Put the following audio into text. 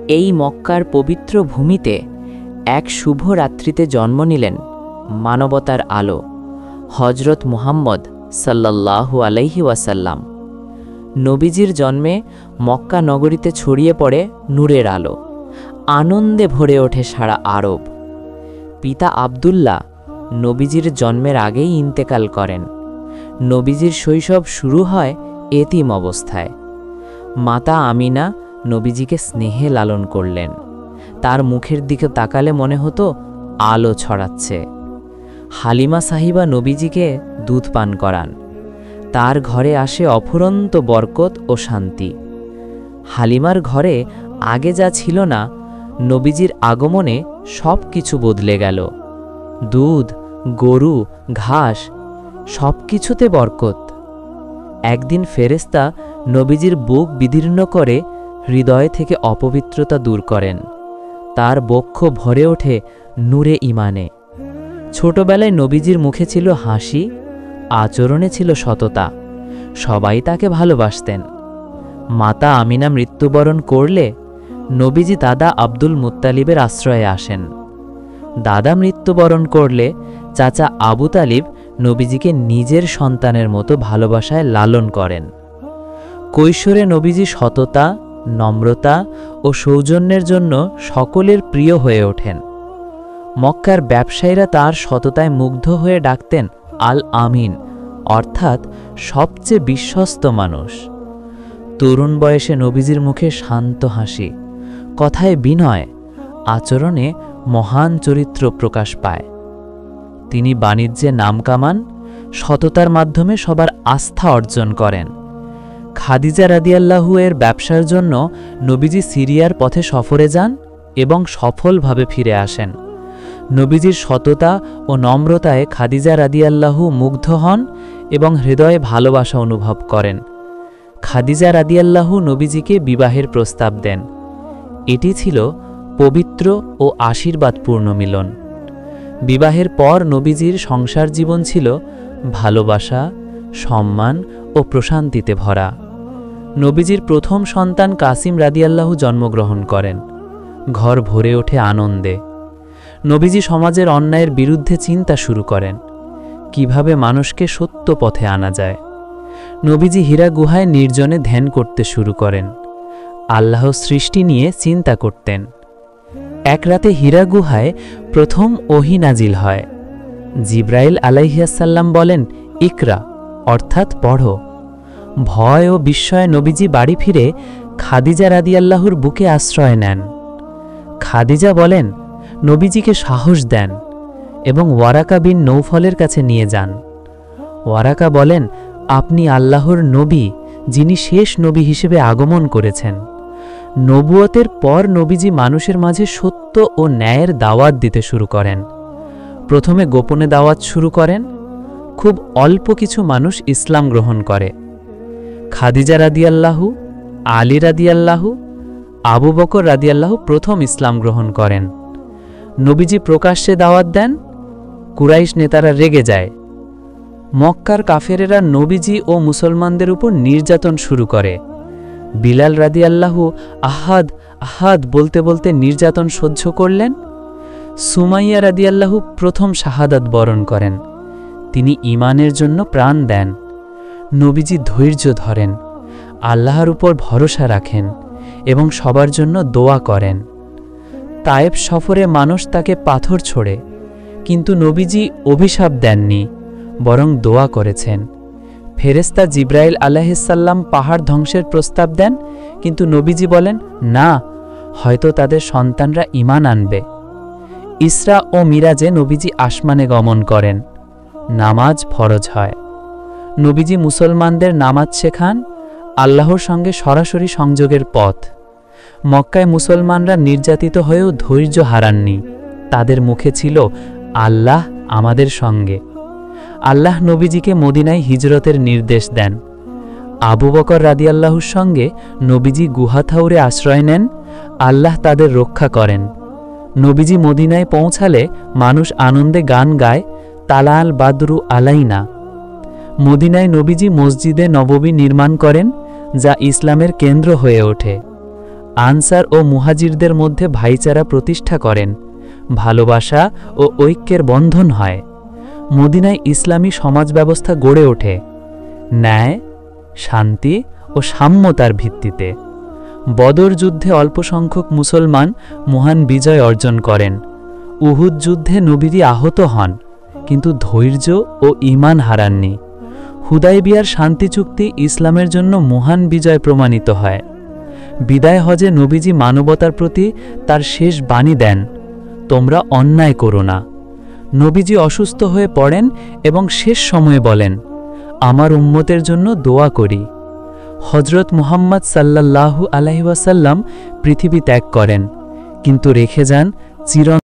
এই মক্কার পবিত্র ভূমিতে এক শুভ রাত্রিতে জন্ম নিলেন মানবতার আলো হজরত মুহাম্মদ সাল্লাল্লাহু আলাইহি ওয়াসাল্লাম। নবীজির জন্মে মক্কা নগরীতে ছড়িয়ে পড়ে নূরের আলো, আনন্দে ভরে ওঠে সারা আরব। পিতা আব্দুল্লাহ নবীজির জন্মের আগেই ইন্তেকাল করেন। নবীজির শৈশব শুরু হয় এতিম অবস্থায়। মাতা আমিনা নবীজিকে স্নেহে লালন করলেন। তার মুখের দিকে তাকালে মনে হতো আলো ছড়াচ্ছে। হালিমা সাহিবা নবীজিকে দুধ পান করান। তার ঘরে আসে অফুরন্ত বরকত ও শান্তি। হালিমার ঘরে আগে যা ছিল না, নবীজির আগমনে সব কিছু বদলে গেল। দুধ, গরু, ঘাস সব কিছুতে বরকত। একদিন ফেরেশতা নবীজির বুক বিদীর্ণ করে হৃদয় থেকে অপবিত্রতা দূর করেন। তার বক্ষ ভরে ওঠে নূরে ইমানে। ছোটবেলায় নবীজির মুখে ছিল হাসি, আচরণে ছিল সততা। সবাই তাকে ভালোবাসতেন। মাতা আমিনা মৃত্যুবরণ করলে নবীজি দাদা আব্দুল মুত্তালিবের আশ্রয়ে আসেন। দাদা মৃত্যুবরণ করলে চাচা আবু তালিব নবীজিকে নিজের সন্তানের মতো ভালোবাসায় লালন করেন। কৈশোরে নবীজি সততা, নম্রতা ও সৌজন্যের জন্য সকলের প্রিয় হয়ে ওঠেন। মক্কার ব্যবসায়ীরা তার সততায় মুগ্ধ হয়ে ডাকতেন আল আমিন, অর্থাৎ সবচেয়ে বিশ্বস্ত মানুষ। তরুণ বয়সে নবীজির মুখে শান্ত হাসি, কথায় বিনয়, আচরণে মহান চরিত্র প্রকাশ পায়। তিনি বাণিজ্যে নাম কামান, সততার মাধ্যমে সবার আস্থা অর্জন করেন। খাদিজা রাদিয়াল্লাহু এর ব্যবসার জন্য নবীজি সিরিয়ার পথে সফরে যান এবং সফলভাবে ফিরে আসেন। নবীজির সততা ও নম্রতায় খাদিজা রাদিয়াল্লাহু মুগ্ধ হন এবং হৃদয়ে ভালোবাসা অনুভব করেন। খাদিজা রাদিয়াল্লাহু নবীজিকে বিবাহের প্রস্তাব দেন। এটি ছিল পবিত্র ও আশীর্বাদপূর্ণ মিলন। বিবাহের পর নবীজির সংসার জীবন ছিল ভালোবাসা, সম্মান ও প্রশান্তিতে ভরা। নবীজির প্রথম সন্তান কাসিম রাদিয়াল্লাহু জন্মগ্রহণ করেন। ঘর ভরে ওঠে আনন্দে। নবীজি সমাজের অন্যায়ের বিরুদ্ধে চিন্তা শুরু করেন, কিভাবে মানুষকে সত্য পথে আনা যায়। নবীজি হীরা গুহায় নির্জনে ধ্যান করতে শুরু করেন। আল্লাহ সৃষ্টি নিয়ে চিন্তা করতেন। এক রাতে হীরা গুহায় প্রথম ওহী নাজিল হয়। জিব্রাইল আলাইহিসসালাম বলেন, ইকরা, অর্থাৎ পড়ো। ভয় ও বিস্ময়ে নবীজি বাড়ি ফিরে খাদিজা রাদিয়াল্লাহুর বুকে আশ্রয় নেন। খাদিজা বলেন, নবীজিকে সাহস দেন এবং ওয়ারাকা বিন নৌফলের কাছে নিয়ে যান। ওয়ারাকা বলেন, আপনি আল্লাহর নবী, যিনি শেষ নবী হিসেবে আগমন করেছেন। নবুয়তের পর নবীজি মানুষের মাঝে সত্য ও ন্যায়ের দাওয়াত দিতে শুরু করেন। প্রথমে গোপনে দাওয়াত শুরু করেন। খুব অল্প কিছু মানুষ ইসলাম গ্রহণ করে। খাদিজা রাদিয়াল্লাহু, আলী রাদিয়াল্লাহু, আবু বকর রাদিয়াল্লাহু প্রথম ইসলাম গ্রহণ করেন। নবীজি প্রকাশ্যে দাওয়াত দেন। কুরাইশ নেতারা রেগে যায়। মক্কার কাফেরেরা নবীজি ও মুসলমানদের উপর নির্যাতন শুরু করে। বিলাল রাদিয়াল্লাহু আহাদ আহাদ বলতে বলতে নির্যাতন সহ্য করলেন। সুমাইয়া রাদিয়াল্লাহু প্রথম শাহাদাত বরণ করেন। তিনি ঈমানের জন্য প্রাণ দেন। নবীজি ধৈর্য ধরেন, আল্লাহর উপর ভরসা রাখেন এবং সবার জন্য দোয়া করেন। তায়েব সফরে মানুষ তাকে পাথর ছোড়ে, কিন্তু নবীজি অভিশাপ দেননি, বরং দোয়া করেছেন। ফেরেশতা জিব্রাইল আলাইহিসসালাম পাহাড় ধ্বংসের প্রস্তাব দেন, কিন্তু নবীজি বলেন, না, হয়তো তাদের সন্তানরা ঈমান আনবে। ইসরা ও মিরাজে নবীজি আসমানে গমন করেন। নামাজ ফরজ হয়। নবীজি মুসলমানদের নামাজ শেখান, আল্লাহর সঙ্গে সরাসরি সংযোগের পথ। মক্কায় মুসলমানরা নির্যাতিত হয়েও ধৈর্য হারাননি। তাদের মুখে ছিল, আল্লাহ আমাদের সঙ্গে। আল্লাহ নবীজিকে মদিনায় হিজরতের নির্দেশ দেন। আবু বকর রাদিয়াল্লাহুর সঙ্গে নবীজি গুহাথাউরে আশ্রয় নেন। আল্লাহ তাদের রক্ষা করেন। নবীজি মদিনায় পৌঁছালে মানুষ আনন্দে গান গায়, তালা আল বাদরু আলাইনা। মদিনায় নবীজি মসজিদে নববী নির্মাণ করেন, যা ইসলামের কেন্দ্র হয়ে ওঠে। আনসার ও মুহাজিরদের মধ্যে ভাইচারা প্রতিষ্ঠা করেন, ভালোবাসা ও ঐক্যের বন্ধন হয়। মদিনায় ইসলামী সমাজ ব্যবস্থা গড়ে ওঠে ন্যায়, শান্তি ও সাম্যতার ভিত্তিতে। বদর যুদ্ধে অল্প সংখ্যক মুসলমান মহান বিজয় অর্জন করেন। উহুদ যুদ্ধে নবীজি আহত হন, কিন্তু ধৈর্য ও ঈমান হারাননি। হুদাইবিয়ার শান্তি চুক্তি ইসলামের জন্য মহান বিজয় প্রমাণিত হয়। বিদায় হজে নবীজি মানবতার প্রতি তার শেষ বাণী দেন, তোমরা অন্যায় করো না। নবীজি অসুস্থ হয়ে পড়েন এবং শেষ সময়ে বলেন, আমার উম্মতের জন্য দোয়া করি। হজরত মুহাম্মদ সাল্লাল্লাহু আলাইহি ওয়াসাল্লাম পৃথিবী ত্যাগ করেন, কিন্তু রেখে যান চির